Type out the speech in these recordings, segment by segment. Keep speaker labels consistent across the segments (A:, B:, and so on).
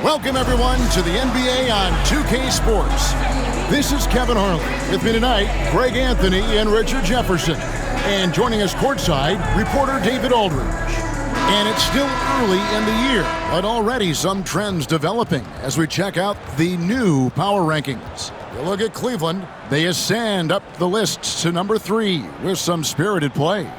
A: Welcome, everyone, to the NBA on 2K Sports. This is Kevin Harlan. With me tonight, Greg Anthony and Richard Jefferson. And joining us courtside, reporter David Aldridge. And it's still early in the year, but already some trends developing as we check out the new power rankings. You look at Cleveland, they ascend up the list to number 3 with some spirited play.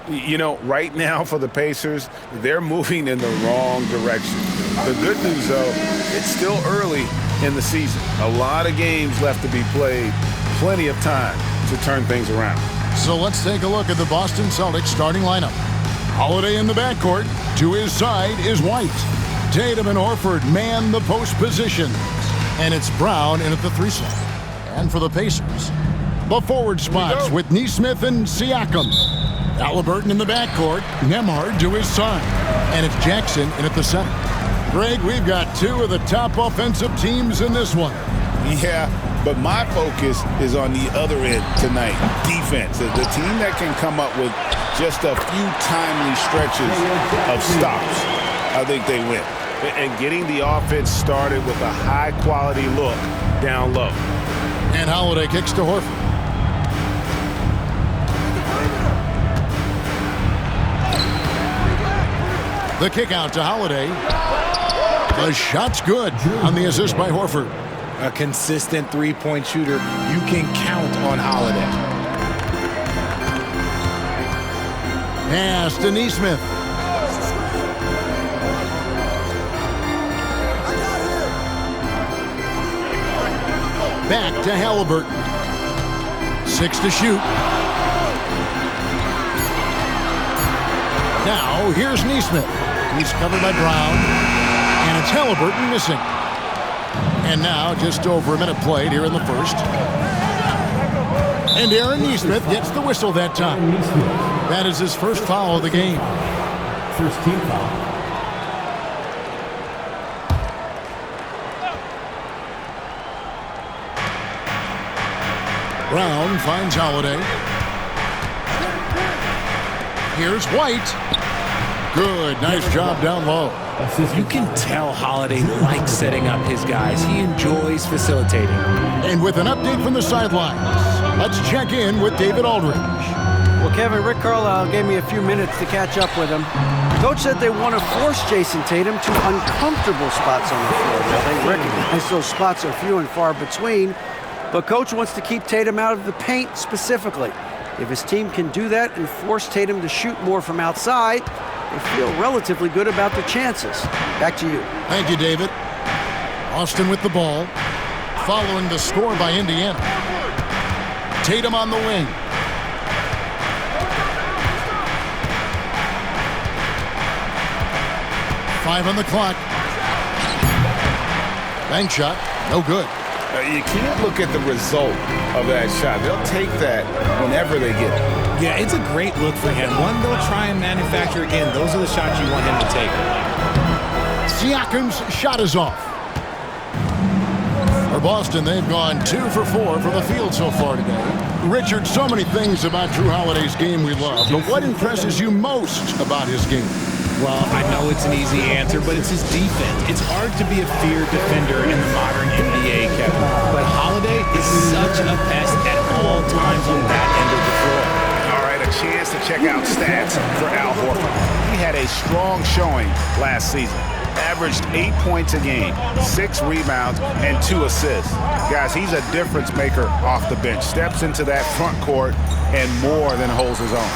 B: You know, right now for the Pacers, they're moving in the wrong direction. The good news, though, it's still early in the season. A lot of games left to be played, plenty of time to turn things around.
A: So let's take a look at the Boston Celtics starting lineup. Holiday in the backcourt. To his side is White. Tatum and Horford man the post positions. And it's Brown in at the 3 slot. And for the Pacers, the forward spots with Nesmith and Siakam. Halliburton in the backcourt, Nembhard to his side. And it's Jackson in at the center. Greg, we've got 2 of the top offensive teams in this one.
B: Yeah, but my focus is on the other end tonight, defense. The team that can come up with just a few timely stretches of stops, I think they win. And getting the offense started with a high-quality look down low.
A: And Holiday kicks to Horford. The kick out to Holiday. The shot's good on the assist by Horford.
C: A consistent three-point shooter. You can count on Holiday.
A: Pass to Nesmith. Back to Halliburton. 6 to shoot. Now, here's Nesmith. He's covered by Brown. And it's Halliburton missing. And now, just over a minute played here in the first. And Aaron Nesmith gets the whistle that time. That is his first foul of the game.
D: First team foul.
A: Brown finds Holiday. Here's White. Good, nice job down low.
C: You can tell Holiday likes setting up his guys. He enjoys facilitating.
A: And with an update from the sidelines, let's check in with David Aldridge.
E: Well, Kevin, Rick Carlisle gave me a few minutes to catch up with him. Coach said they want to force Jason Tatum to uncomfortable spots on the floor. Now, they recognize those spots are few and far between, but Coach wants to keep Tatum out of the paint specifically. If his team can do that and force Tatum to shoot more from outside, they feel relatively good about their chances. Back to you.
A: Thank you, David. Austin with the ball, following the score by Indiana. Tatum on the wing. Five on the clock. Bank shot, no good.
B: You can't look at the result of that shot. They'll take that whenever they get it.
C: Yeah, it's a great look for him. One they'll try and manufacture again. Those are the shots you want him to take.
A: Siakam's shot is off. For Boston, they've gone 2 for 4 from the field so far today. Richard, so many things about Drew Holiday's game we love, but what impresses you most about his game?
C: Well, I know it's an easy answer, but it's his defense. It's hard to be a feared defender in the modern NBA, Kevin. But Holiday is such a pest at all times on that end of the floor.
B: All right, a chance to check out stats for Al Horford. He had a strong showing last season. Averaged 8 points a game, 6 rebounds, and 2 assists. Guys, he's a difference maker off the bench. Steps into that front court and more than holds his own.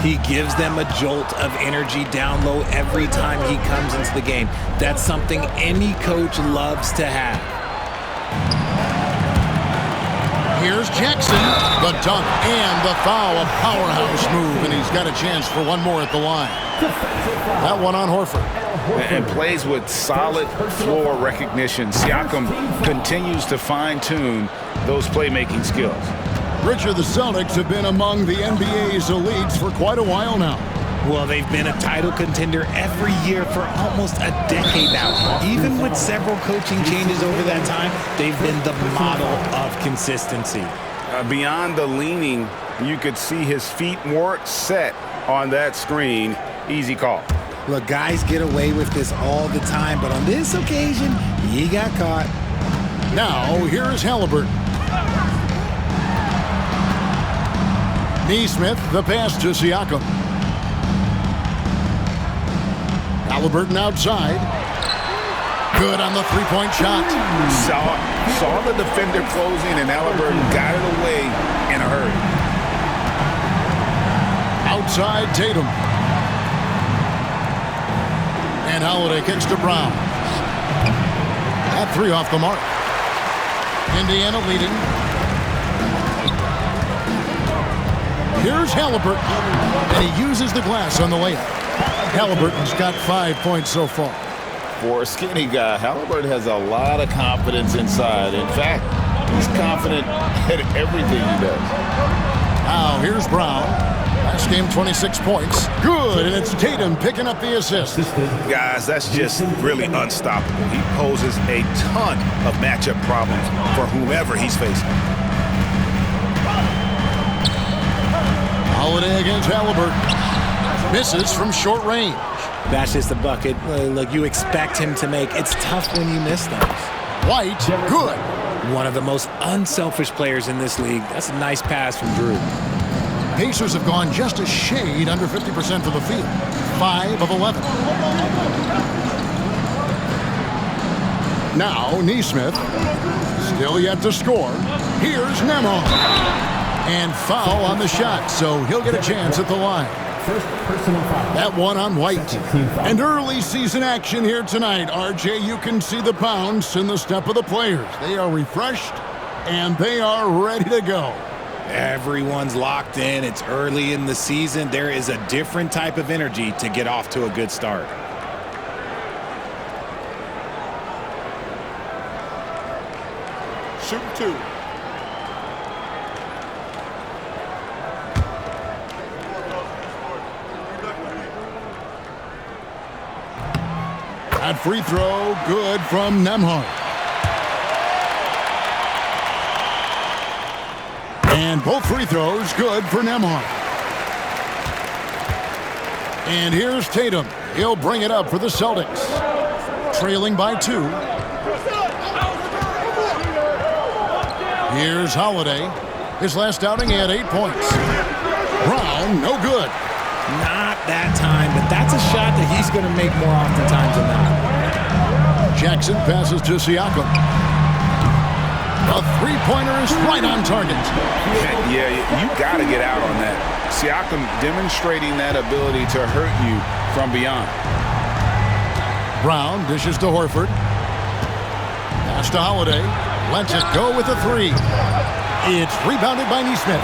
C: He gives them a jolt of energy down low every time he comes into the game. That's something any coach loves to have.
A: Here's Jackson, the dunk and the foul, a powerhouse move, and he's got a chance for one more at the line. That one on Horford.
B: And plays with solid floor recognition. Siakam continues to fine-tune those playmaking skills.
A: Richard, the Celtics have been among the NBA's elites for quite a while now.
C: Well, they've been a title contender every year for almost a decade now. Even with several coaching changes over that time, they've been the model of consistency.
B: Beyond the leaning, you could see his feet weren't set on that screen. Easy call.
C: Look, guys get away with this all the time, but on this occasion, He got caught.
A: Now, here is Halliburton. Neesmith, the pass to Siakam. Halliburton outside. Good on the three-point shot.
B: Saw the defender closing, and Halliburton got it away in a hurry.
A: Outside Tatum. And Holiday kicks to Brown. That three off the mark. Indiana leading. Here's Halliburton. And he uses the glass on the layup. Halliburton's got 5 points so far.
B: For a skinny guy, Halliburton has a lot of confidence inside. In fact, he's confident at everything he does.
A: Now, here's Brown. Last game, 26 points. Good, and it's Tatum picking up the assist.
B: Guys, that's just really unstoppable. He poses a ton of matchup problems for whomever he's facing.
A: Holiday against Halliburton. Misses from short range.
C: That's just the bucket like you expect him to make. It's tough when you miss those.
A: White, good.
C: One of the most unselfish players in this league. That's a nice pass from Drew.
A: Pacers have gone just a shade under 50% from the field. 5 of 11. Now, Neesmith. Still yet to score. Here's Nemo. And foul on the shot, so he'll get a chance at the line.
D: First personal foul.
A: That one on White. And early season action here tonight. RJ, you can see the bounce in the step of the players. They are refreshed, and they are ready to go.
C: Everyone's locked in. It's early in the season. There is a different type of energy to get off to a good start.
B: Shoot two.
A: That free throw, good from Nembhard. And both free throws, good for Nembhard. And here's Tatum. He'll bring it up for the Celtics. Trailing by 2. Here's Holiday. His last outing, he had 8 points. Brown, no good.
C: Not that time, but that's a shot that he's going to make more oftentimes than not.
A: Jackson passes to Siakam. A three-pointer is right on target.
B: Yeah, you got to get out on that. Siakam demonstrating that ability to hurt you from beyond.
A: Brown dishes to Horford. Pass to Holiday. Lets it go with a three. It's rebounded by Neesmith.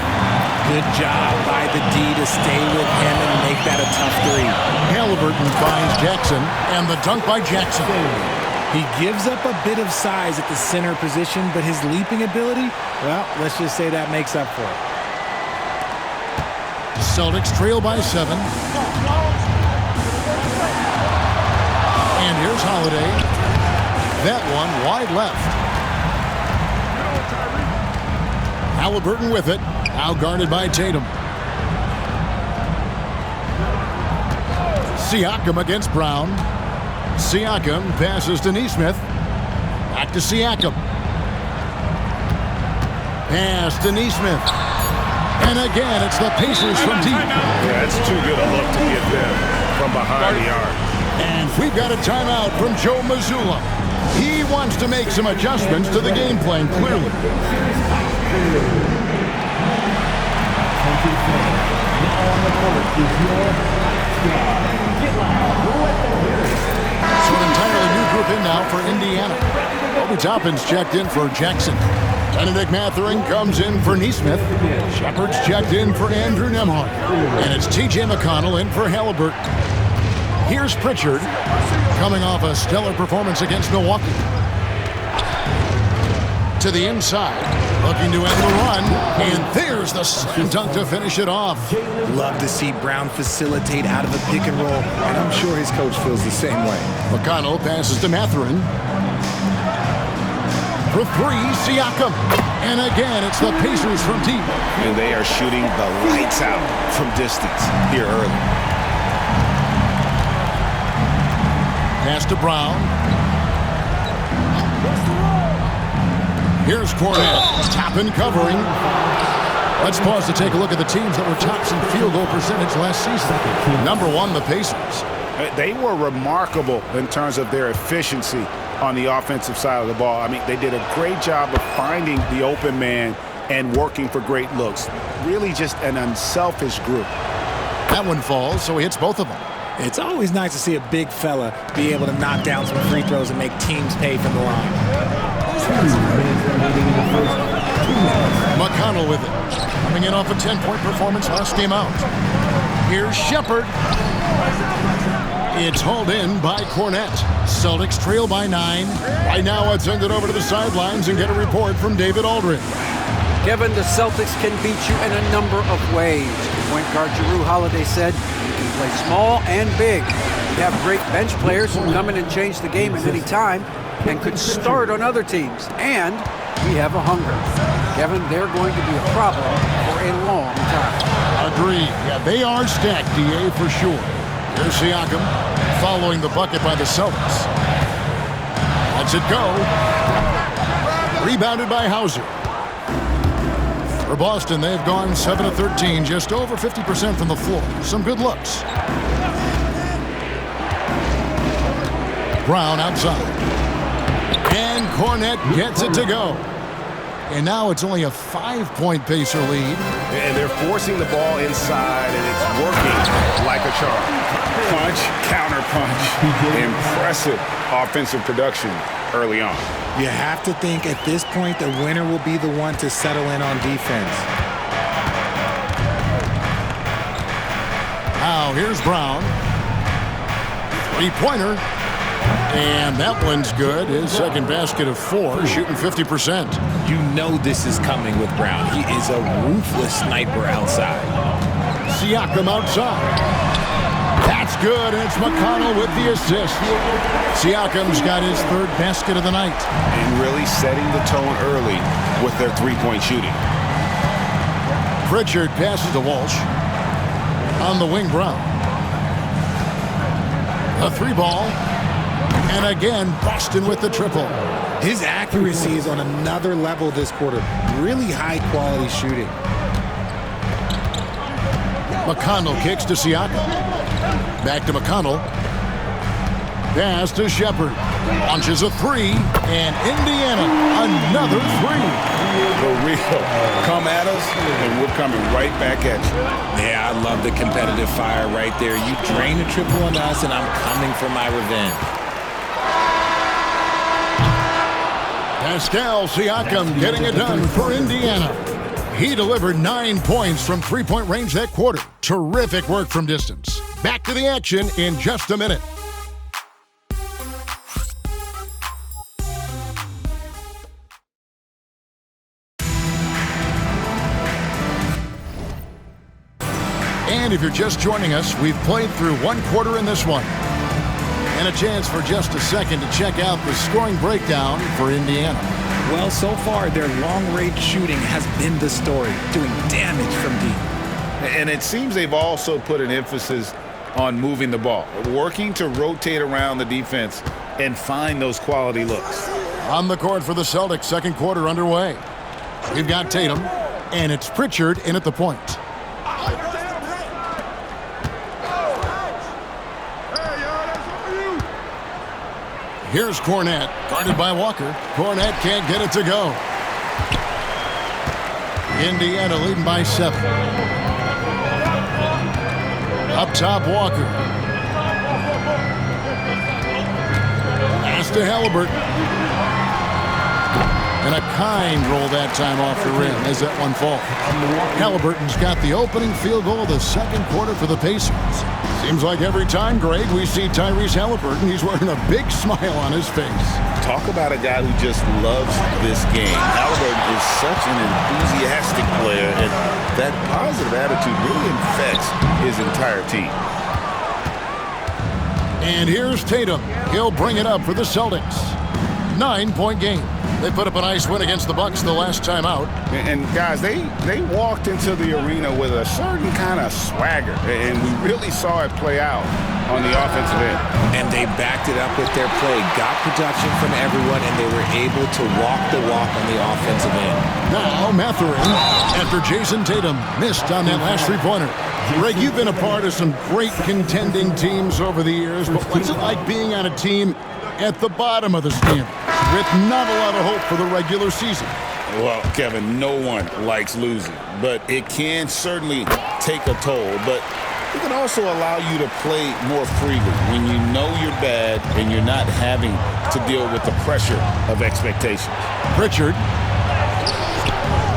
C: Good job by the D to stay with him and make that a tough three.
A: Halliburton finds Jackson, and the dunk by Jackson.
C: He gives up a bit of size at the center position, but his leaping ability, well, let's just say that makes up for it.
A: Celtics trail by 7. And here's Holiday. That one wide left. Halliburton with it. Now guarded by Tatum. Siakam against Brown. Siakam passes to Neesmith. Back to Siakam. Pass to Neesmith. And again, it's the Pacers from deep.
B: Yeah, it's too good a look to get them from behind the arc.
A: And we've got a timeout from Joe Mazzulla. He wants to make some adjustments to the game plan, clearly. So an entirely new group in now for Indiana. Obi Toppin's checked in for Jackson. Benedict Mathurin comes in for Neesmith. Shepard's checked in for Andrew Nembhard. And it's T.J. McConnell in for Halliburton. Here's Pritchard, coming off a stellar performance against Milwaukee. To the inside, looking to end the run, and there's the slam dunk to finish it off.
C: Love to see Brown facilitate out of a pick and roll, and I'm sure his coach feels the same way.
A: McConnell passes to Mathurin. For 3, Siakam. And again, it's the Pacers from deep.
B: And they are shooting the lights out from distance here early.
A: Pass to Brown. Here's Cornette, top and covering. Let's pause to take a look at the teams that were tops in field goal percentage last season. Number 1, the Pacers.
B: They were remarkable in terms of their efficiency on the offensive side of the ball. I mean, they did a great job of finding the open man and working for great looks. Really just an unselfish group.
A: That one falls, so he hits both of them.
C: It's always nice to see a big fella be able to knock down some free throws and make teams pay from the line.
A: McConnell with it. Coming in off a 10-point performance last game out. Here's Shepard. It's hauled in by Cornette. Celtics trail by 9. Right now, I'd send it over to the sidelines and get a report from David Aldridge.
E: Kevin, the Celtics can beat you in a number of ways. Point guard Jrue Holiday said, you can play small and big. You have great bench players who come in and change the game at any time and could start on other teams. And we have a hunger. Kevin, they're going to be a problem for a long time.
A: Agreed. Yeah, they are stacked, DA, for sure. Here's Siakam following the bucket by the Celtics. Lets it go. Rebounded by Hauser. For Boston, they've gone 7 of 13, just over 50% from the floor. Some good looks. Brown outside. And Cornette gets it to go. And now it's only a 5-point Pacer lead.
B: And they're forcing the ball inside, and it's working like a charm. Punch, counter punch. Impressive offensive production early on.
C: You have to think at this point the winner will be the one to settle in on defense.
A: Now here's Brown. 3-pointer. And that one's good. His second basket of 4, shooting 50%.
C: You know this is coming with Brown. He is a ruthless sniper outside.
A: Siakam outside. That's good, and it's McConnell with the assist. Siakam's got his 3rd basket of the night.
B: And really setting the tone early with their 3-point shooting.
A: Pritchard passes to Walsh. On the wing, Brown. A 3-ball. And again, Boston with the triple.
C: His accuracy is on another level this quarter. Really high-quality shooting.
A: McConnell kicks to Siakam. Back to McConnell. Pass to Shepard. Launches a 3. And Indiana, another 3.
B: The real come at us, and we're coming right back at you.
C: Yeah, I love the competitive fire right there. You drain the triple on us, and I'm coming for my revenge.
A: Pascal Siakam getting it done for Indiana. He delivered 9 points from 3-point range that quarter. Terrific work from distance. Back to the action in just a minute. And if you're just joining us, we've played through 1 quarter in this one. And a chance for just a second to check out the scoring breakdown for Indiana.
C: Well, so far, their long-range shooting has been the story, doing damage from deep.
B: And it seems they've also put an emphasis on moving the ball, working to rotate around the defense and find those quality looks.
A: On the court for the Celtics, 2nd quarter underway. We've got Tatum, and it's Pritchard in at the point. Here's Cornette, guarded by Walker. Cornette can't get it to go. Indiana leading by 7. Up top, Walker. Pass to Halliburton. And a kind roll that time off the rim as that one falls. Halliburton's got the opening field goal of the 2nd quarter for the Pacers. Seems like every time, Greg, we see Tyrese Halliburton, he's wearing a big smile on his face.
B: Talk about a guy who just loves this game. Halliburton is such an enthusiastic player, and that positive attitude really infects his entire team.
A: And here's Tatum. He'll bring it up for the Celtics. 9-point game. They put up a nice win against the Bucks the last time out.
B: And guys, they walked into the arena with a certain kind of swagger, and we really saw it play out on the offensive end.
C: And they backed it up with their play, got production from everyone, and they were able to walk the walk on the offensive end.
A: Now Mathurin, after Jason Tatum missed on that last three-pointer. Greg, you've been a part of some great contending teams over the years, but what's it like being on a team at the bottom of the standings with not a lot of hope for the regular season?
B: Well, Kevin, no one likes losing, but it can certainly take a toll. But it can also allow you to play more freely when you know you're bad and you're not having to deal with the pressure of expectations.
A: Pritchard.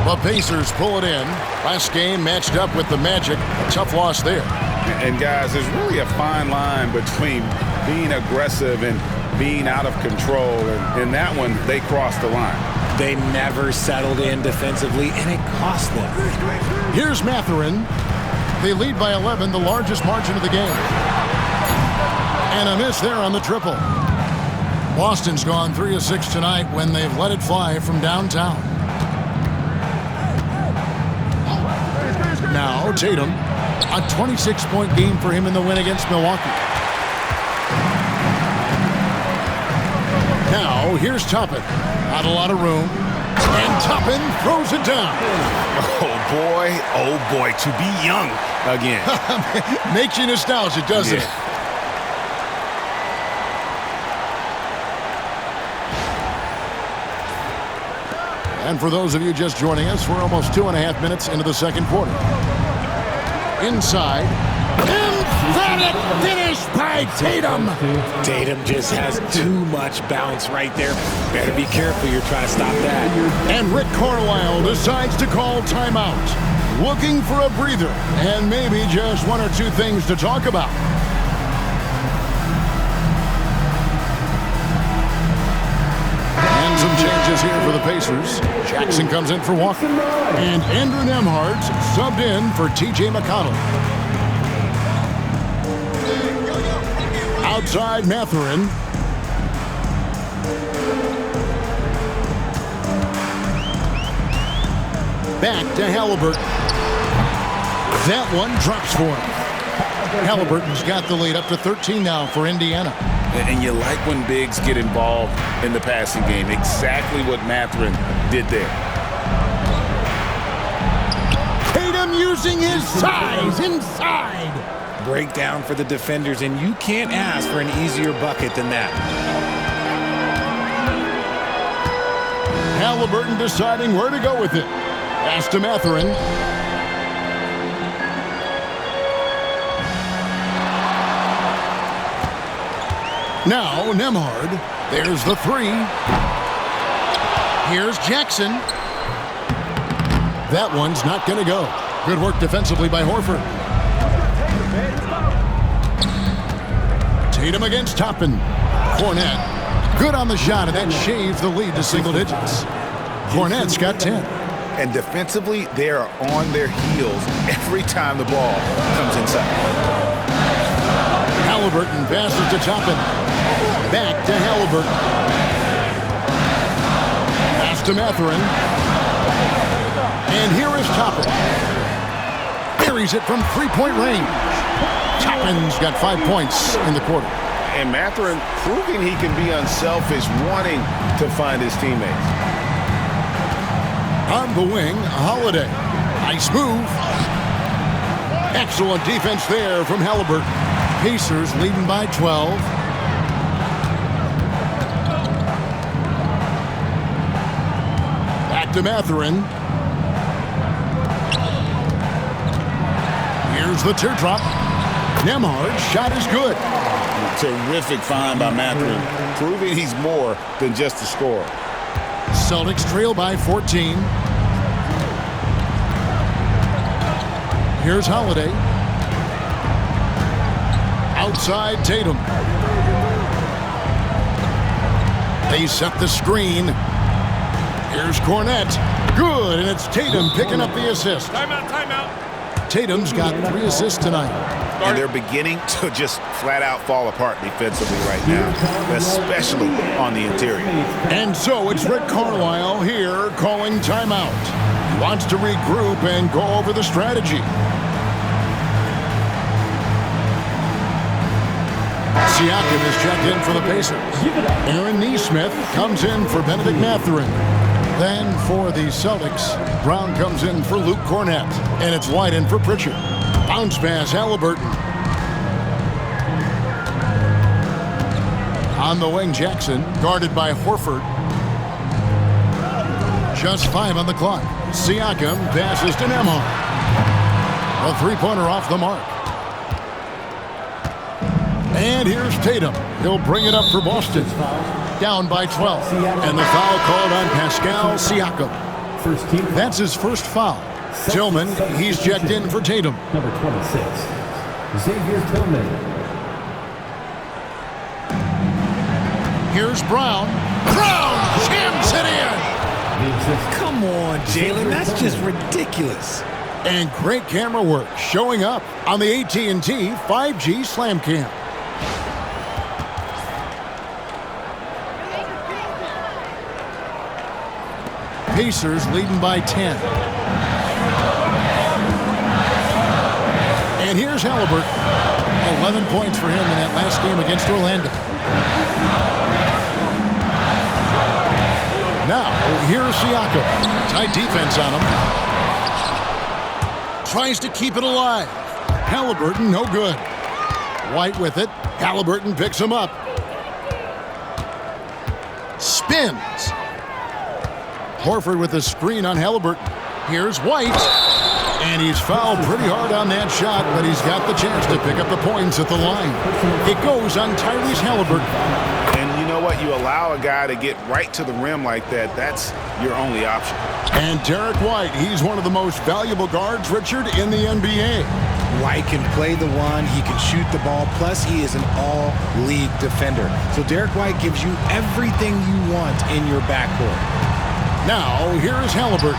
A: The Pacers pull it in. Last game matched up with the Magic. A tough loss there.
B: And guys, there's really a fine line between being aggressive and being out of control. And in that one, they crossed the line.
C: They never settled in defensively, and it cost them.
A: Here's Mathurin. They lead by 11, the largest margin of the game. And a miss there on the triple. Boston's gone 3 of 6 tonight when they've let it fly from downtown. Now Tatum, a 26-point game for him in the win against Milwaukee. Now here's Toppin. Not a lot of room. And Toppin throws it down.
B: Oh boy, to be young again.
A: Makes you nostalgic, doesn't it? And for those of you just joining us, we're almost 2.5 minutes into the second quarter. Inside. Emphatic finish by Tatum.
C: Tatum just has too much bounce right there. Better be careful. You're trying to stop that.
A: And Rick Carlisle decides to call timeout. Looking for a breather and maybe just one or two things to talk about. And some changes here for the Pacers. Jackson comes in for Walker. And Andrew Nembhard's subbed in for T.J. McConnell. Outside Mathurin. Back to Halliburton. That one drops for him. Halliburton's got the lead up to 13 now for Indiana.
B: And you like when bigs get involved in the passing game. Exactly what Mathurin did there.
A: Tatum using his size inside.
C: Breakdown for the defenders, and you can't ask for an easier bucket than that.
A: Halliburton deciding where to go with it. Pass to Mathurin. Now Nembhard. There's the three. Here's Jackson. That one's not going to go. Good work defensively by Horford. Tatum against Toppin. Cornette. Good on the shot, and that shaves the lead to single digits. Cornette's got 10.
B: And defensively, they are on their heels every time the ball comes inside.
A: Halliburton passes to Toppin. Back to Halliburton. Pass to Mathurin. And here is Toppin. Buries it from three-point range. Toppin's got 5 points in the quarter.
B: And Mathurin proving he can be unselfish, wanting to find his teammates.
A: On the wing, Holiday. Nice move. Excellent defense there from Halliburton. Pacers leading by 12. Back to Mathurin. Here's the teardrop. Nembhard's shot is good.
B: Terrific find by Mathurin, proving he's more than just a scorer.
A: Celtics trail by 14. Here's Holiday. Outside Tatum. They set the screen. Here's Cornette. Good, and it's Tatum picking up the assist.
B: Timeout.
A: Tatum's got 3 assists tonight.
B: And they're beginning to just flat out fall apart defensively right now, especially on the interior.
A: And so it's Rick Carlisle here calling timeout. He wants to regroup and go over the strategy. Siakam is checked in for the Pacers. Aaron Neesmith comes in for Benedict Mathurin. Then for the Celtics, Brown comes in for Luke Cornett. And it's White in for Pritchard. Bounce pass, Halliburton. On the wing, Jackson, guarded by Horford. Just 5 on the clock. Siakam passes to Nembhard. A three-pointer off the mark. And here's Tatum. He'll bring it up for Boston. Down by 12. And the foul called on Pascal Siakam. That's his first foul. Tillman, he's checked in for Tatum.
D: Number 26, Xavier Tillman.
A: Here's Brown. Brown jams it in.
C: Come on, Jalen. That's just ridiculous.
A: And great camera work showing up on the AT&T 5G Slam Cam. Pacers leading by 10. And here's Halliburton. 11 points for him in that last game against Orlando. Now, here's Siakam. Tight defense on him. Tries to keep it alive. Halliburton, no good. White with it. Halliburton picks him up. Spins. Horford with a screen on Halliburton. Here's White. And he's fouled pretty hard on that shot, but he's got the chance to pick up the points at the line. It goes on Tyrese Halliburton.
B: And you know what? You allow a guy to get right to the rim like that, that's your only option.
A: And Derek White, he's one of the most valuable guards, Richard, in the NBA.
C: White can play the one, he can shoot the ball, plus he is an all-league defender. So Derek White gives you everything you want in your backcourt.
A: Now, here is Halliburton.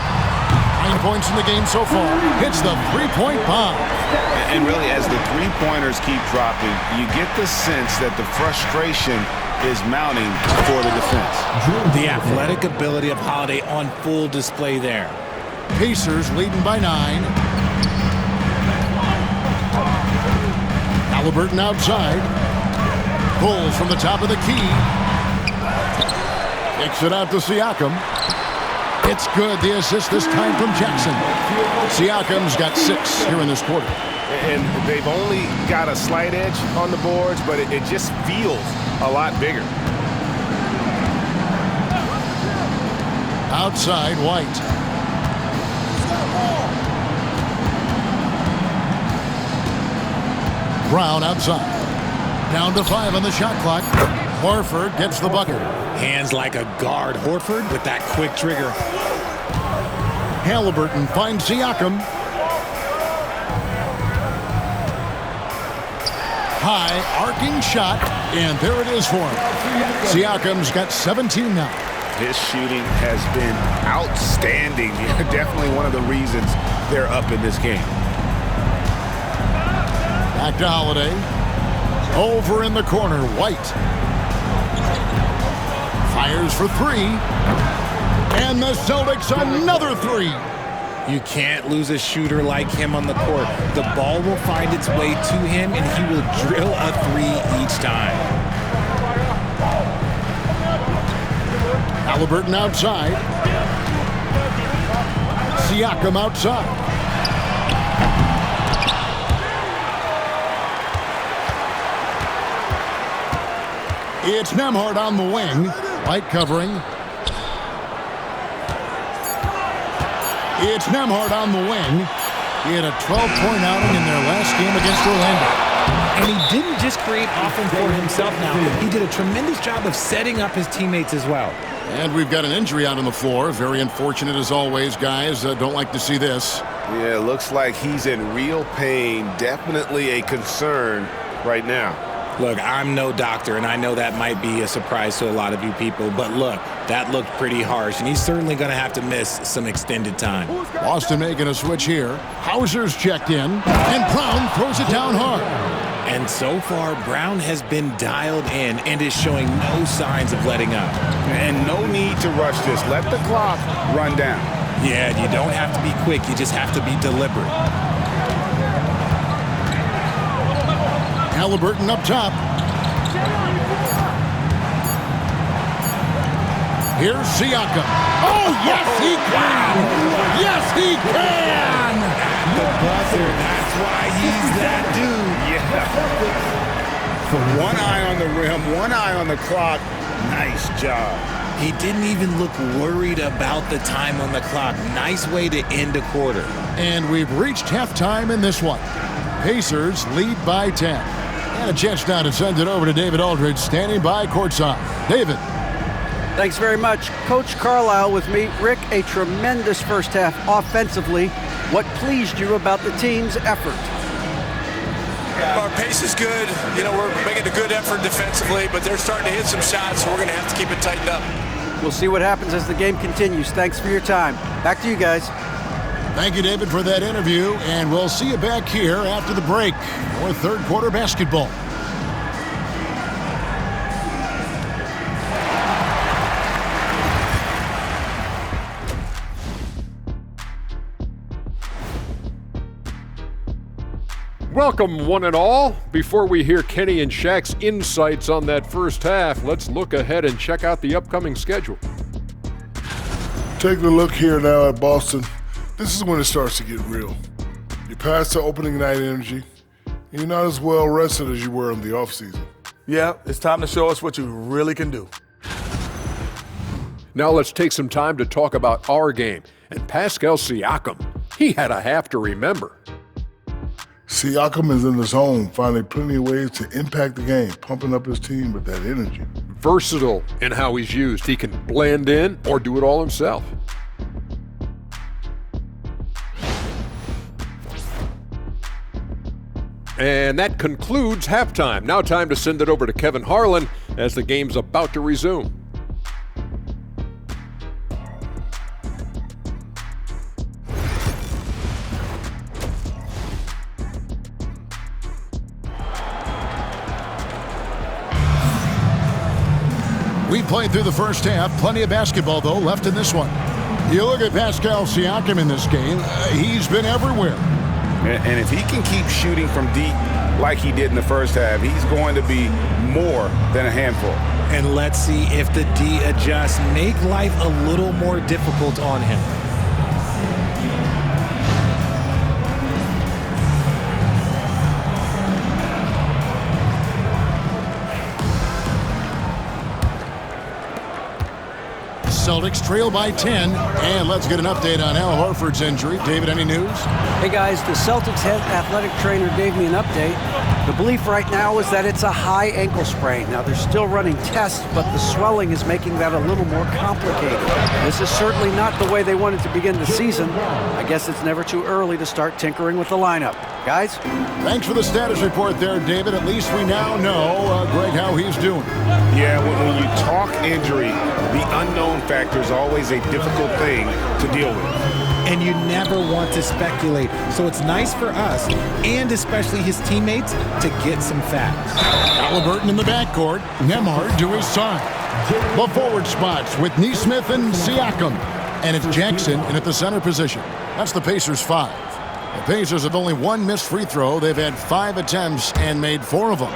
A: 9 points in the game so far. Hits the three-point bomb.
B: And really, as the three-pointers keep dropping, you get the sense that the frustration is mounting for the defense.
C: The athletic ability of Holiday on full display there.
A: Pacers leading by 9. Halliburton outside. Pulls from the top of the key. Kicks it out to Siakam. It's good. The assist this time from Jackson. Siakam's got 6 here in this quarter.
B: And they've only got a slight edge on the boards, but it just feels a lot bigger.
A: Outside, White. Brown outside. Down to 5 on the shot clock. Horford gets the bucket.
C: Hands like a guard. Horford with that quick trigger.
A: Halliburton finds Siakam. High, arcing shot, and there it is for him. Siakam's got 17 now.
B: His shooting has been outstanding. Definitely one of the reasons they're up in this game.
A: Back to Holiday. Over in the corner, White. Fires for 3. And the Celtics another 3.
C: You can't lose a shooter like him on the court. The ball will find its way to him, and he will drill a 3 each time.
A: Halliburton outside. Siakam outside. It's Nembhard on the wing. White covering. It's Nembhard on the wing. He had a 12-point outing in their last game against Orlando.
C: And he didn't just create offense for himself now. He did a tremendous job of setting up his teammates as well.
A: And we've got an injury out on the floor. Very unfortunate as always, guys. Don't like to see this.
B: Yeah, it looks like he's in real pain. Definitely a concern right now.
C: Look, I'm no doctor, and I know that might be a surprise to a lot of you people, but look, that looked pretty harsh, and he's certainly going to have to miss some extended time.
A: Boston making a switch here. Hauser's checked in, and Brown throws it down hard.
C: And so far, Brown has been dialed in and is showing no signs of letting up.
B: And no need to rush this. Let the clock run down.
C: Yeah, you don't have to be quick. You just have to be deliberate.
A: Halliburton up top. Here's Siakam. Oh, yes, he can! Yes, he can!
C: The buzzer, that's why he's that dude.
B: Yeah. One eye on the rim, one eye on the clock. Nice job.
C: He didn't even look worried about the time on the clock. Nice way to end a quarter.
A: And we've reached halftime in this one. Pacers lead by 10. And a chance now to send it over to David Aldridge, standing by courtside. David.
E: Thanks very much. Coach Carlisle with me. Rick, a tremendous first half offensively. What pleased you about the team's effort?
F: Our pace is good. You know, we're making a good effort defensively, but they're starting to hit some shots, so we're going to have to keep it tightened up.
E: We'll see what happens as the game continues. Thanks for your time. Back to you guys.
A: Thank you, David, for that interview, and we'll see you back here after the break for third quarter basketball.
G: Welcome, one and all. Before we hear Kenny and Shaq's insights on that first half, let's look ahead and check out the upcoming schedule.
H: Taking a look here now at Boston, this is when it starts to get real. You pass the opening night energy, and you're not as well rested as you were in the offseason.
F: Yeah, it's time to show us what you really can do.
G: Now let's take some time to talk about our game and Pascal Siakam. He had a half to remember.
H: Siakam is in the zone, finding plenty of ways to impact the game, pumping up his team with that energy.
G: Versatile in how he's used. He can blend in or do it all himself. And that concludes halftime. Now time to send it over to Kevin Harlan as the game's about to resume.
A: We played through the first half. Plenty of basketball, though, left in this one. You look at Pascal Siakam in this game, he's been everywhere.
B: And if he can keep shooting from deep like he did in the first half, he's going to be more than a handful.
C: And let's see if the D adjusts, make life a little more difficult on him.
A: Celtics trail by 10, and let's get an update on Al Horford's injury. David, any news?
E: Hey guys, the Celtics head athletic trainer gave me an update. The belief right now is that it's a high ankle sprain. Now they're still running tests, but the swelling is making that a little more complicated. This is certainly not the way they wanted to begin the season. I guess it's never too early to start tinkering with the lineup. Guys?
A: Thanks for the status report there, David. At least we now know, Greg, how he's doing.
B: Yeah, when you talk injury, the unknown factor is always a difficult thing to deal with.
C: And you never want to speculate. So it's nice for us, and especially his teammates, to get some facts.
A: Halliburton in the backcourt, Nembhard to his side. The forward spots with Nesmith and Siakam. And it's Jackson in at the center position. That's the Pacers' 5. The Pacers have only one missed free throw. They've had 5 attempts and made 4 of them.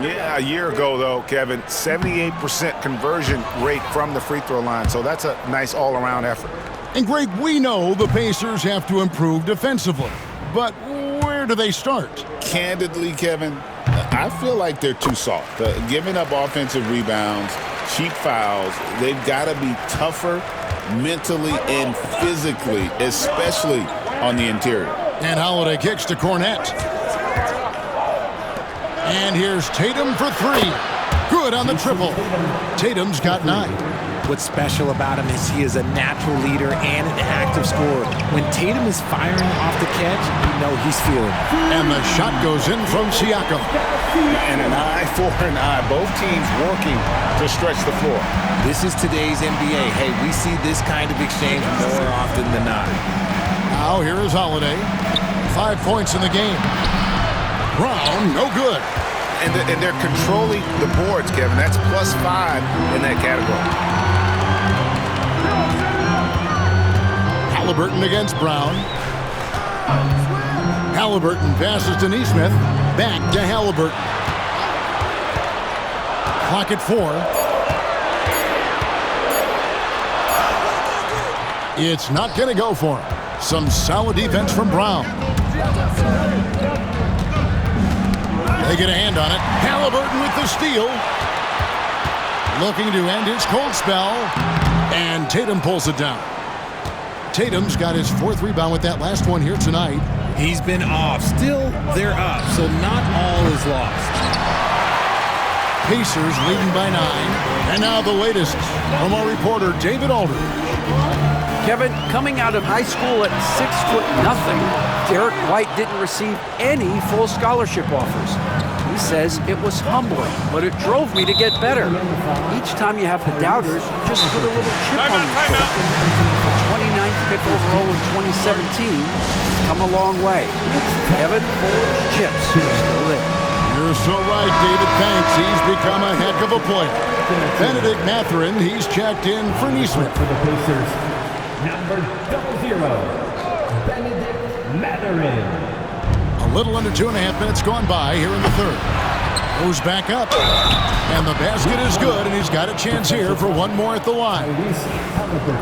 B: Yeah, a year ago, though, Kevin, 78% conversion rate from the free throw line. So that's a nice all-around effort.
A: And, Greg, we know the Pacers have to improve defensively. But where do they start?
B: Candidly, Kevin, I feel like they're too soft. Giving up offensive rebounds, cheap fouls, they've got to be tougher mentally and physically, especially on the interior.
A: And Holiday kicks to Cornette. And here's Tatum for 3. Good on the triple. Tatum's got 9.
C: What's special about him is he is a natural leader and an active scorer. When Tatum is firing off the catch, you know he's feeling it.
A: And the shot goes in from Siakam.
B: And an eye for an eye. Both teams working to stretch the floor.
C: This is today's NBA. Hey, we see this kind of exchange more often than not.
A: Now here is Holiday. 5 points in the game. Brown, no good.
B: And they're controlling the boards, Kevin. That's +5 in that category.
A: Halliburton against Brown. Halliburton passes to Nesmith. Back to Halliburton. Clock at 4. It's not going to go for him. Some solid defense from Brown. They get a hand on it. Halliburton with the steal. Looking to end his cold spell. And Tatum pulls it down. Tatum's got his 4th rebound with that last one here tonight.
C: He's been off. Still, they're up, so not all is lost.
A: Pacers leading by 9. And now the latest from our reporter, David Aldridge.
E: Kevin, coming out of high school at 6'0", Derek White didn't receive any full scholarship offers. He says it was humbling, but it drove me to get better. Each time you have the doubters, just put a little chip on your shoulder. 29th pick overall in 2017, come a long way. Kevin, chips still there.
A: You're so right, David. Thanks. He's become a heck of a player. Benedict Mathurin, he's checked in for Neesmith.
D: For the Pacers, number 00, Benedict Mathurin.
A: A little under 2.5 minutes gone by here in the 3rd. Goes back up. And the basket is good, and he's got a chance here for one more at the line.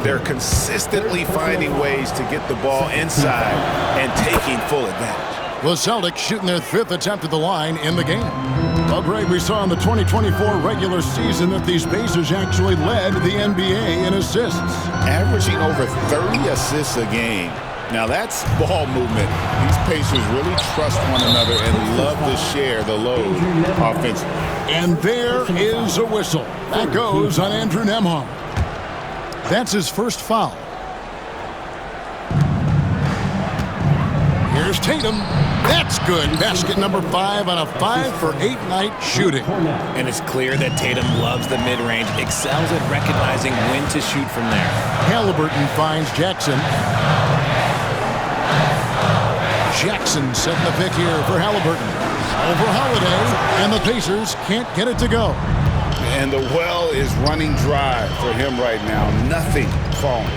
B: They're consistently finding ways to get the ball inside and taking full advantage.
A: The Celtics shooting their 5th attempt at the line in the game. Well, Greg, we saw in the 2024 regular season that these Pacers actually led the NBA in assists.
B: Averaging over 30 assists a game. Now that's ball movement. These Pacers really trust one another and love to share the load offensively.
A: And there is a whistle. That goes on Andrew Nembhard. That's his first foul. Here's Tatum. That's good. Basket number 5 on a 5-for-8 night shooting.
C: And it's clear that Tatum loves the mid-range, excels at recognizing when to shoot from there.
A: Halliburton finds Jackson. Jackson setting the pick here for Halliburton. Over Holiday, and the Pacers can't get it to go.
B: And the well is running dry for him right now. Nothing falling.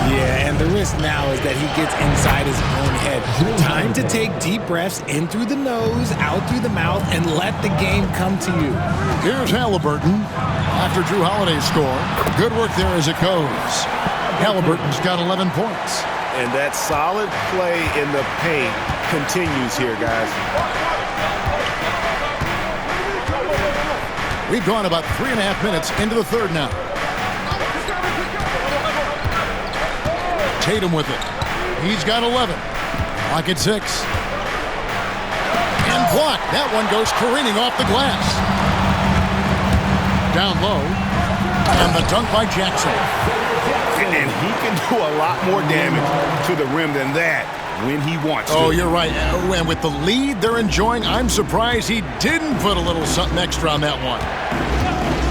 C: Yeah, and the risk now is that he gets inside his own head. Time to take deep breaths in through the nose, out through the mouth, and let the game come to you.
A: Here's Halliburton after Drew Holiday's score. Good work there as it goes. Halliburton's got 11 points.
B: And that solid play in the paint continues here, guys.
A: We've gone about 3.5 minutes into the 3rd now. Tatum with it. He's got 11. Clock at 6. And blocked. That one goes careening off the glass. Down low. And the dunk by Jackson.
B: And he can do a lot more damage to the rim than that when he wants to.
A: Oh, you're right. And with the lead they're enjoying, I'm surprised he didn't put a little something extra on that one.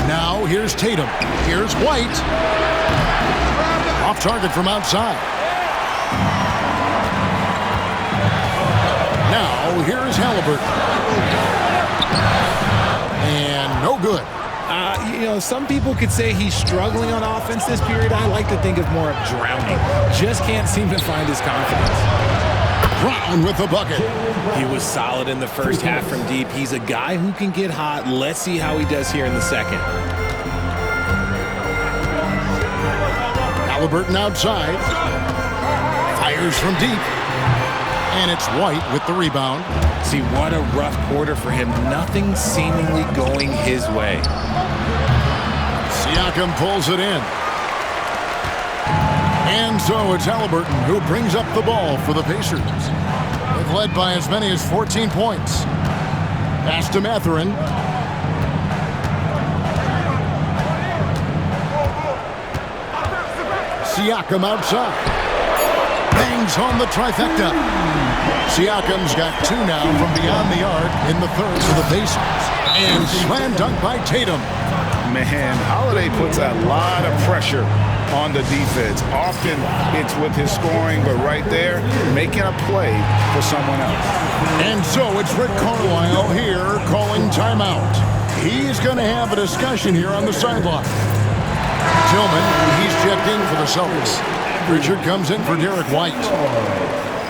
A: Now, here's Tatum. Here's White. Off target from outside. Now, here's Halliburton. And no good.
C: You know, some people could say he's struggling on offense this period. I like to think of more of drowning. Just can't seem to find his confidence.
A: Brown with the bucket.
C: He was solid in the first half from deep. He's a guy who can get hot. Let's see how he does here in the second.
A: Halliburton outside. Fires from deep. And it's White with the rebound.
C: See, what a rough quarter for him. Nothing seemingly going his way.
A: Siakam pulls it in. And so it's Halliburton who brings up the ball for the Pacers. They've led by as many as 14 points. Pass to Mathurin. Siakam outside. Bangs home the trifecta. Siakam's got 2 now from beyond the arc in the 3rd for the Pacers. And slam dunk by Tatum.
B: Man, Holiday puts a lot of pressure on the defense. Often it's with his scoring, but right there, making a play for someone else.
A: And so it's Rick Carlisle here calling timeout. He's going to have a discussion here on the sideline. Tillman, he's checked in for the Celtics. Richard comes in for Derek White.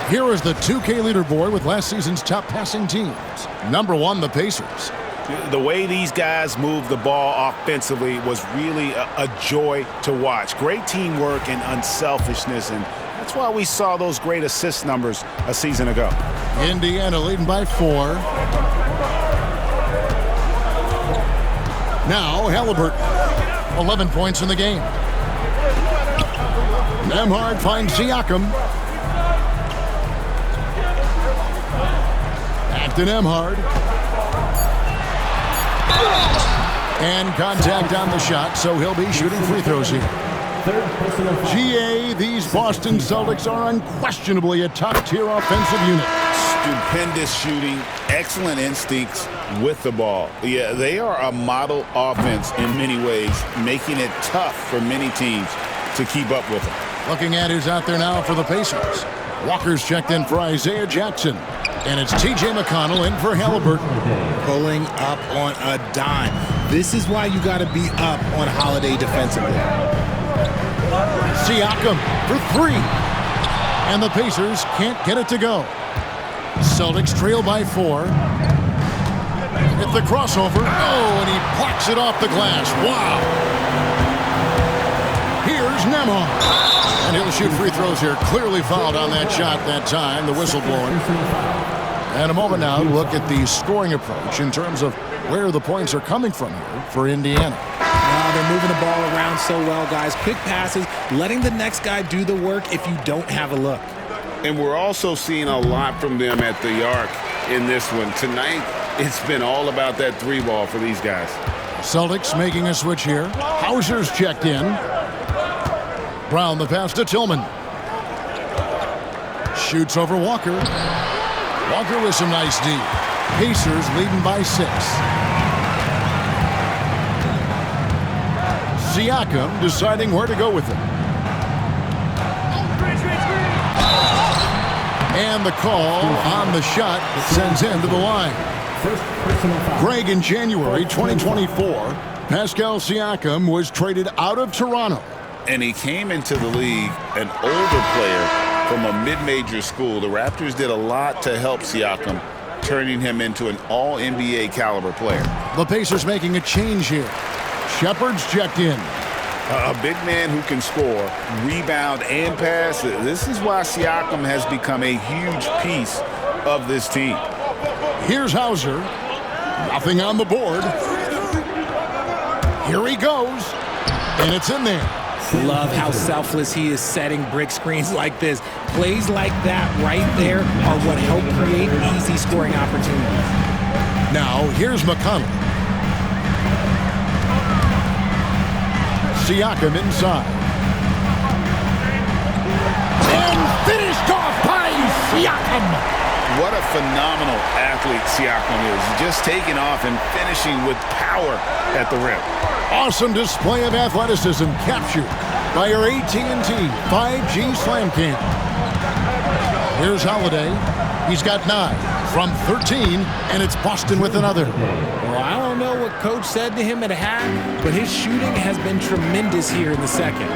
A: Here is the 2K leaderboard with last season's top passing teams. Number 1, the Pacers.
B: The way these guys moved the ball offensively was really a joy to watch. Great teamwork and unselfishness, and that's why we saw those great assist numbers a season ago.
A: Indiana leading by 4. Now Halliburton, 11 points in the game. Nembhard finds Siakam. Back to Nembhard. And contact on the shot, so he'll be shooting free throws here. GA, these Boston Celtics are unquestionably a top-tier offensive unit.
B: Stupendous shooting, excellent instincts with the ball. Yeah, they are a model offense in many ways, making it tough for many teams to keep up with them.
A: Looking at who's out there now for the Pacers. Walker's checked in for Isaiah Jackson. And it's T.J. McConnell in for Halliburton.
C: Pulling up on a dime. This is why you got to be up on Holiday defensively.
A: Siakam for 3. And the Pacers can't get it to go. Celtics trail by 4. Hit the crossover. Oh, and he plucks it off the glass. Wow. Here's Nembhard. And he'll shoot free throws here. Clearly fouled on that shot that time. The whistle blowing. And a moment now to look at the scoring approach in terms of where the points are coming from here for Indiana.
C: They're moving the ball around so well, guys. Quick passes, letting the next guy do the work if you don't have a look.
B: And we're also seeing a lot from them at the arc in this one. Tonight, it's been all about that 3 ball for these guys.
A: Celtics making a switch here. Hauser's checked in. Brown the pass to Tillman. Shoots over Walker. Walker with some nice D. Pacers leading by 6. Siakam deciding where to go with it. And the call on the shot that sends him to the line. Greg, in January 2024, Pascal Siakam was traded out of Toronto.
B: And he came into the league an older player from a mid-major school. The Raptors did a lot to help Siakam, turning him into an all-NBA caliber player.
A: The Pacers making a change here. Shepard's checked in.
B: A big man who can score, rebound, and pass. This is why Siakam has become a huge piece of this team.
A: Here's Hauser. Nothing on the board. Here he goes. And it's in there.
C: Love how selfless he is setting brick screens like this. Plays like that right there are what help create easy scoring opportunities.
A: Now, here's McConnell. Siakam inside. And finished off by Siakam.
B: What a phenomenal athlete Siakam is. Just taking off and finishing with power at the rim.
A: Awesome display of athleticism captured by our AT&T 5G Slam Cam. Here's Holiday. He's got 9 from 13, and it's Boston with another.
C: Well, I don't know what Coach said to him at half, but his shooting has been tremendous here in the second.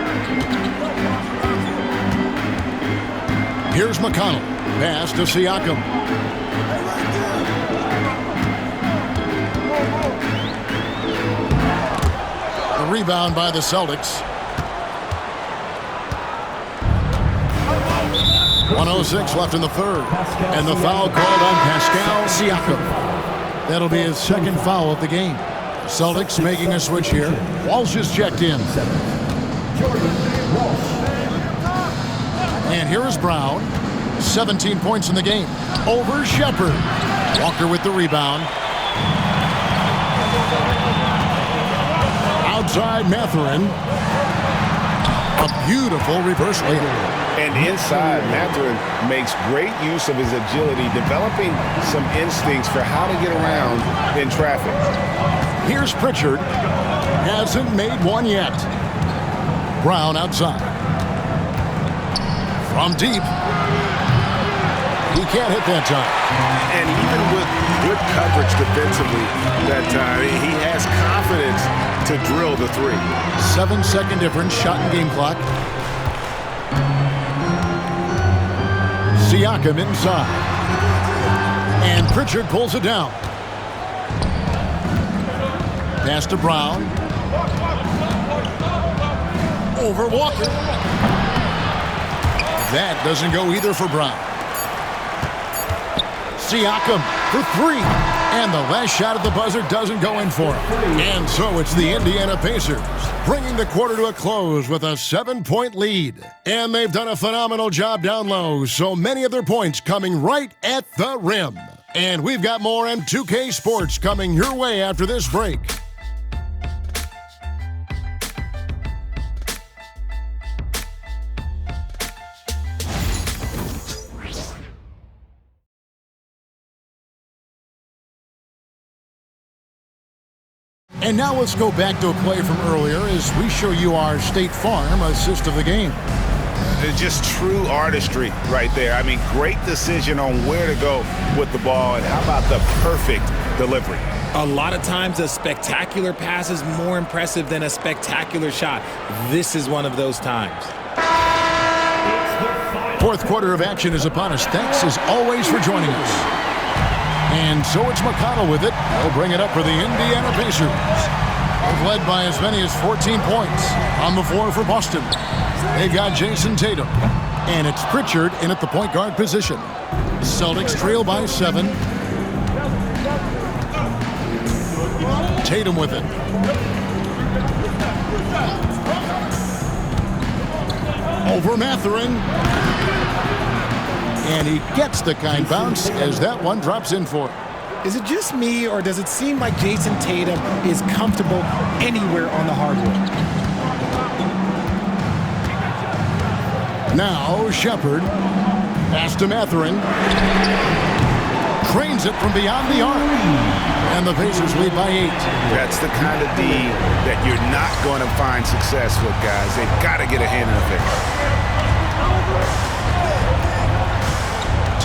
A: Here's McConnell. Pass to Siakam. The rebound by the Celtics. 1:06 left in the third. And the foul called on Pascal Siakam. That'll be his second foul of the game. Celtics making a switch here. Walsh is checked in. And here is Brown. 17 points in the game. Over Shepard. Walker with the rebound. Outside Mathurin. A beautiful reverse layup.
B: And inside, Mathurin makes great use of his agility, developing some instincts for how to get around in traffic.
A: Here's Pritchard. Hasn't made one yet. Brown outside. From deep. He can't hit that time.
B: And even with good coverage defensively that time, he has confidence to drill the 3.
A: 7-second difference, shot and game clock. Siakam inside. And Pritchard pulls it down. Pass to Brown. Over Walker. That doesn't go either for Brown. Siakam for three. And the last shot at the buzzer doesn't go in for him. And so it's the Indiana Pacers, bringing the quarter to a close with a 7-point lead. And they've done a phenomenal job down low, so many of their points coming right at the rim. And we've got more M2K Sports coming your way after this break. And now let's go back to a play from earlier as we show you our State Farm assist of the game.
B: It's just true artistry right there. I mean, great decision on where to go with the ball, and how about the perfect delivery?
C: A lot of times a spectacular pass is more impressive than a spectacular shot. This is one of those times.
A: Fourth quarter of action is upon us. Thanks as always for joining us. And so it's McConnell with it. He'll bring it up for the Indiana Pacers. They've led by as many as 14 points on the floor for Boston. They've got Jason Tatum. And it's Pritchard in at the point guard position. Celtics trail by 7. Tatum with it. Over Mathurin. And he gets the kind bounce as that one drops in for him.
C: Is it just me, or does it seem like Jason Tatum is comfortable anywhere on the hardwood?
A: Now Shepard. Pass to Mathurin. Cranes it from beyond the arc. And the Pacers lead by 8.
B: That's the kind of D that you're not going to find success with, guys. They've got to get a hand in the face.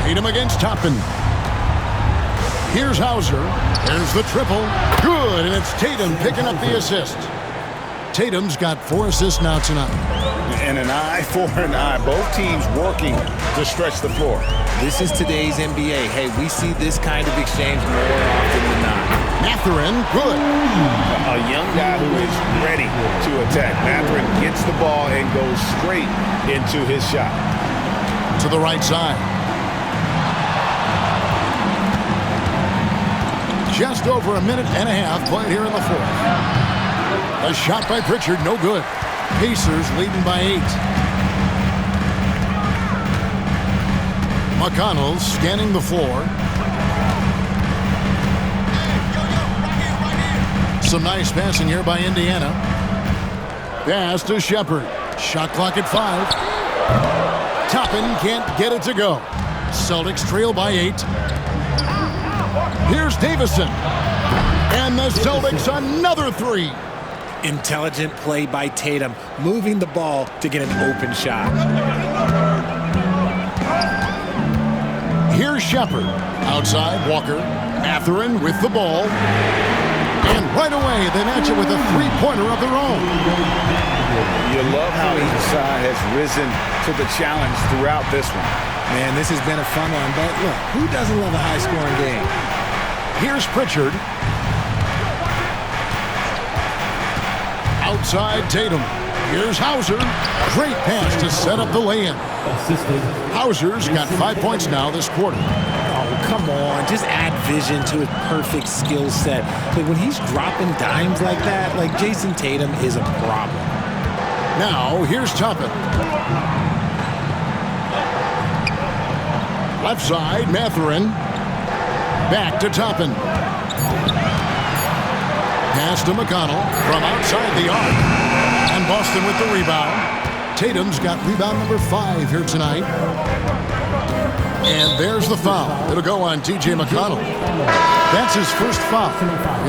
A: Tatum against Toppin. Here's Hauser. There's the triple. Good, and it's Tatum picking up the assist. Tatum's got 4 assists now tonight.
B: And an eye for an eye. Both teams working to stretch the floor.
C: This is today's NBA. Hey, we see this kind of exchange more often than not.
A: Mathurin, good.
B: A young guy who is ready to attack. Mathurin gets the ball and goes straight into his shot.
A: To the right side. Just over a minute and a half played here in the fourth. A shot by Pritchard, no good. Pacers leading by 8. McConnell scanning the floor. Some nice passing here by Indiana. Pass to Shepard. Shot clock at 5. Toppin can't get it to go. Celtics trail by 8. Here's Davison. And the Celtics another 3.
C: Intelligent play by Tatum, moving the ball to get an open shot.
A: Here's Shepard. Outside, Walker. Mathurin with the ball. And right away, they match it with a three-pointer of their own.
B: You love how each side has risen to the challenge throughout this one.
C: Man, this has been a fun one, but look, who doesn't love a high-scoring game?
A: Here's Pritchard. Outside Tatum. Here's Hauser. Great pass to set up the lay-in. Hauser's got 5 points now this quarter.
C: Oh, come on. Just add vision to his perfect skill set. Like, when he's dropping dimes like that, like, Jason Tatum is a problem.
A: Now, here's Toppin. Left side, Mathurin. Back to Toppin. Pass to McConnell from outside the arc. And Boston with the rebound. Tatum's got rebound number 5 here tonight. And there's the foul. It'll go on T.J. McConnell. That's his first foul.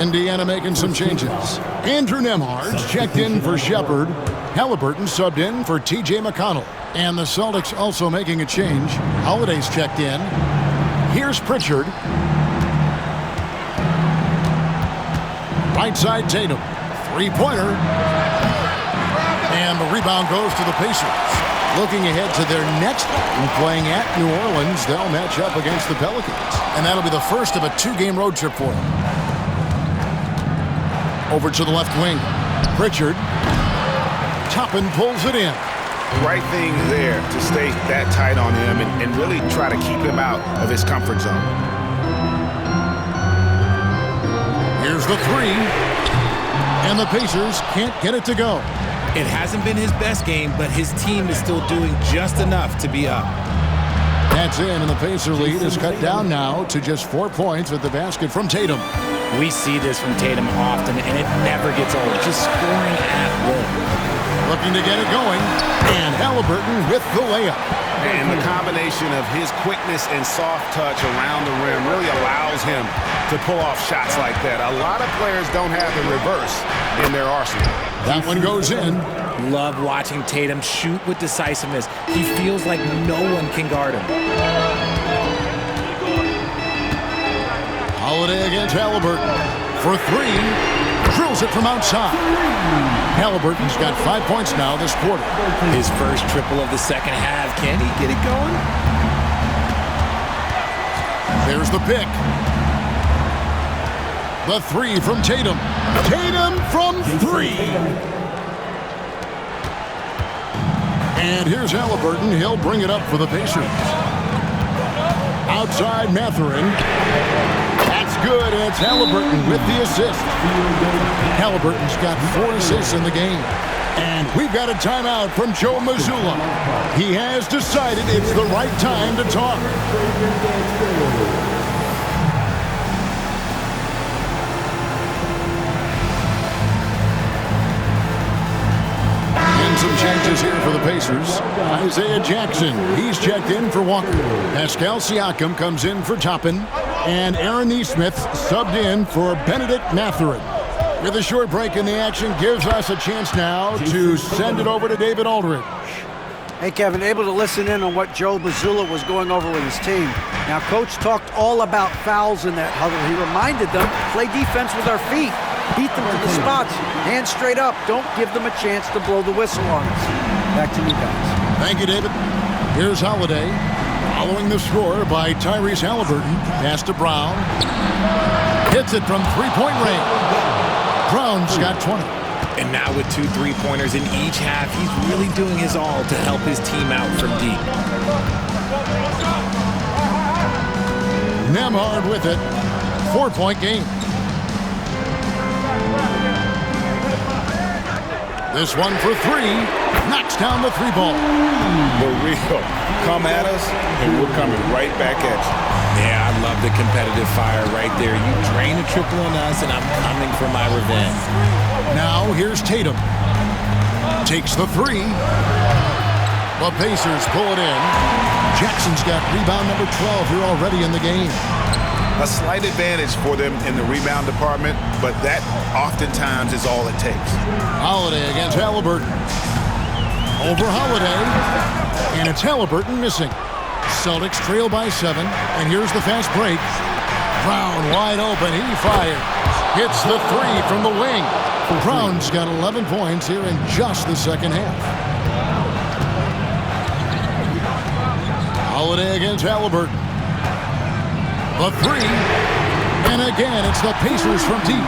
A: Indiana making some changes. Andrew Nembhard's checked in for Shepard. Halliburton subbed in for T.J. McConnell. And the Celtics also making a change. Holiday's checked in. Here's Pritchard. Right side Tatum. Three-pointer. And the rebound goes to the Pacers. Looking ahead to their next game, playing at New Orleans, they'll match up against the Pelicans. And that'll be the first of a 2-game road trip for them. Over to the left wing. Pritchard. Toppin pulls it in.
B: Right thing there to stay that tight on him and really try to keep him out of his comfort zone.
A: Here's the three. And the Pacers can't get it to go.
C: It hasn't been his best game, but his team is still doing just enough to be up.
A: That's in, and the Pacer lead is cut down now to just 4 points with the basket from Tatum.
C: We see this from Tatum often, and it never gets old. Just scoring at will.
A: Looking to get it going, and Halliburton with the layup.
B: And the combination of his quickness and soft touch around the rim really allows him to pull off shots like that. A lot of players don't have the reverse in their arsenal.
A: That one goes in.
C: Love watching Tatum shoot with decisiveness. He feels like no one can guard him.
A: Holiday against Halliburton for three. Drills it from outside. Halliburton's got 5 points now this quarter.
C: His first triple of the second half. Can he get it going?
A: There's the pick. The three from Tatum. Tatum from three. And here's Halliburton. He'll bring it up for the Pacers. Outside Mathurin. That's good, and it's Halliburton with the assist. Halliburton's got 4 assists in the game. And we've got a timeout from Joe Mazzulla. He has decided it's the right time to talk. Some changes here for the Pacers. Isaiah Jackson, he's checked in for Walker. Pascal Siakam comes in for Toppin. And Aaron Nesmith subbed in for Benedict Mathurin. With a short break in the action, gives us a chance now to send it over to David Aldridge.
E: Hey, Kevin, able to listen in on what Joe Mazzulla was going over with his team. Now, Coach talked all about fouls in that huddle. He reminded them, play defense with our feet. Beat them to the spots. Hands straight up. Don't give them a chance to blow the whistle on us. Back to you guys.
A: Thank you, David. Here's Holiday. Following the score by Tyrese Halliburton. Pass to Brown. Hits it from three-point range. Brown's got 20.
C: And now with 2 3-pointers in each half, he's really doing his all to help his team out from deep.
A: Nembhard with it. 4-point game. This one for three. Knocks down the 3-ball.
B: The real. Come at us, and we're coming right back at you.
C: Yeah, I love the competitive fire right there. You drain a triple on us, and I'm coming for my revenge.
A: Now here's Tatum. Takes the three. The Pacers pull it in. Jackson's got rebound number 12 here already in the game.
B: A slight advantage for them in the rebound department, but that oftentimes is all it takes.
A: Holiday against Halliburton. Over Holiday. And it's Halliburton missing. Celtics trail by 7. And here's the fast break. Brown wide open. He fires. Hits the three from the wing. Brown's got 11 points here in just the second half. Holiday against Halliburton. The three. And again, it's the Pacers from deep.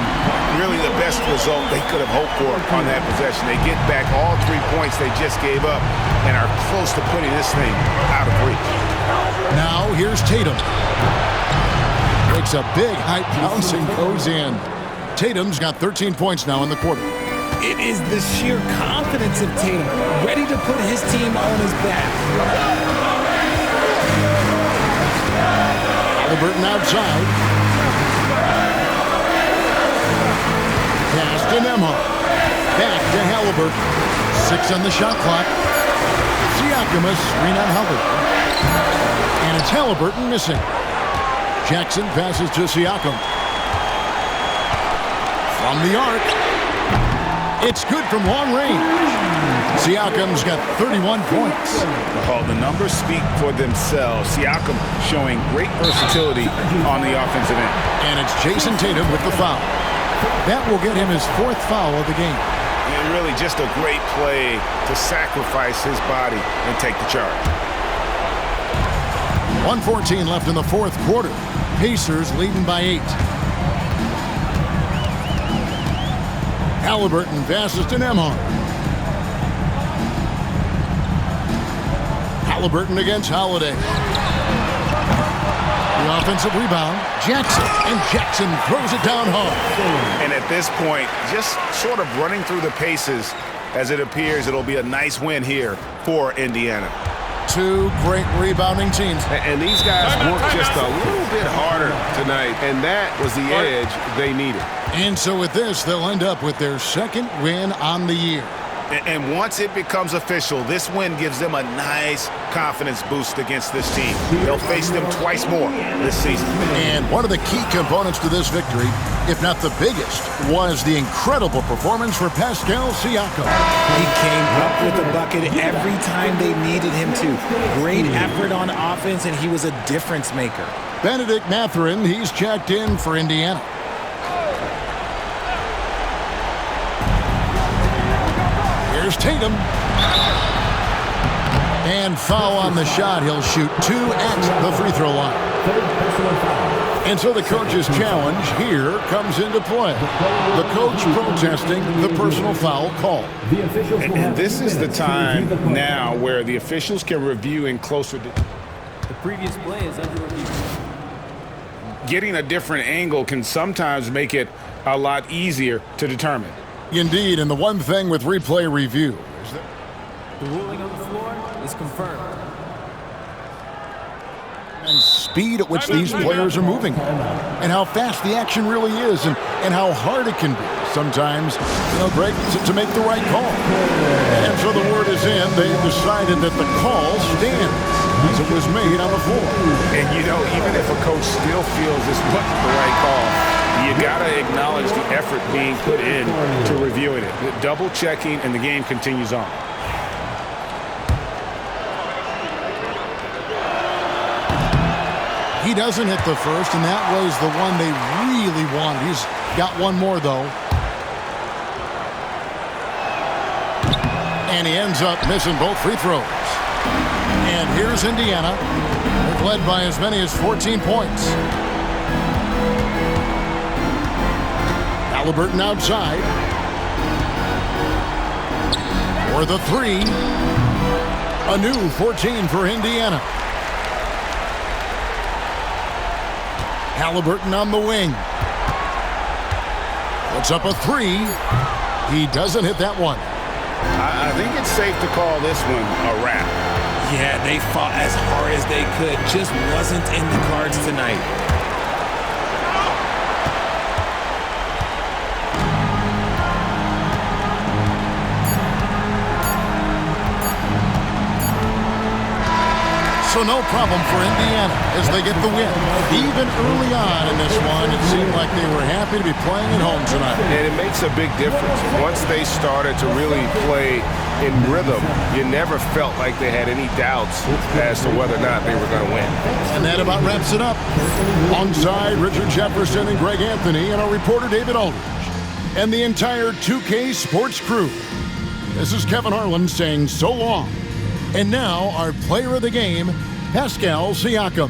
B: Really the best result they could have hoped for on that possession. They get back all 3 points they just gave up and are close to putting this thing out of reach.
A: Now here's Tatum. Makes a big high bounce and goes in. Tatum's got 13 points now in the quarter.
C: It is the sheer confidence of Tatum, ready to put his team on his back.
A: Halliburton outside. Pass to Nembhard. Back to Halliburton. 6 on the shot clock. Siakam a screen on Halliburton. And it's Halliburton missing. Jackson passes to Siakam. From the arc. It's good from long range. Siakam's got 31 points.
B: Oh, the numbers speak for themselves. Siakam showing great versatility on the offensive end.
A: And it's Jason Tatum with the foul. That will get him his 4th foul of the game.
B: And really just a great play to sacrifice his body and take the charge.
A: 1:14 left in the 4th quarter. Pacers leading by 8. Halliburton passes to Nemhard. Halliburton against Holiday. The offensive rebound, Jackson, and Jackson throws it down hard.
B: And at this point, just sort of running through the paces, as it appears it'll be a nice win here for Indiana.
A: Two great rebounding teams.
I: And these guys worked just a little bit harder tonight, and that was the edge they needed.
A: And so with this, they'll end up with their second win on the year.
B: And once it becomes official, this win gives them a nice confidence boost against this team. They'll face them twice more this season.
A: And one of the key components to this victory, if not the biggest, was the incredible performance for Pascal Siakam.
C: He came up with a bucket every time they needed him to. Great effort on offense, and he was a difference maker.
A: Benedict Mathurin, he's checked in for Indiana. Here's Tatum. And foul on the shot. He'll shoot 2 at the free throw line. And so the coach's challenge here comes into play. The coach protesting the personal foul call.
I: And this is the time now where the officials can review in closer.
J: The previous play is under review.
I: Getting a different angle can sometimes make it a lot easier to determine.
A: Indeed, and the one thing with replay review is that
J: The ruling on the floor is confirmed.
A: and speed at which these players are moving and how fast the action really is and how hard it can be sometimes, Greg, to make the right call. And so the word is in. They've decided that the call stands as it was made on the floor.
I: And even if a coach still feels this wasn't the right call, you gotta acknowledge the effort being put in to reviewing it. Double checking, and the game continues on.
A: He doesn't hit the first, and that was the one they really wanted. He's got one more, though. And he ends up missing both free throws. And here's Indiana. They've led by as many as 14 points. Halliburton outside. For the three. A new 14 for Indiana. Halliburton on the wing. Puts up a three. He doesn't hit that one.
I: I think it's safe to call this one a wrap.
C: Yeah, they fought as hard as they could. Just wasn't in the cards tonight.
A: So no problem for Indiana as they get the win. Even early on in this one, it seemed like they were happy to be playing at home tonight.
I: And it makes a big difference. Once they started to really play in rhythm, you never felt like they had any doubts as to whether or not they were going to win.
A: And that about wraps it up. Alongside Richard Jefferson and Greg Anthony and our reporter David Aldridge and the entire 2K Sports crew, this is Kevin Harlan saying so long. And now our player of the game, Pascal Siakam.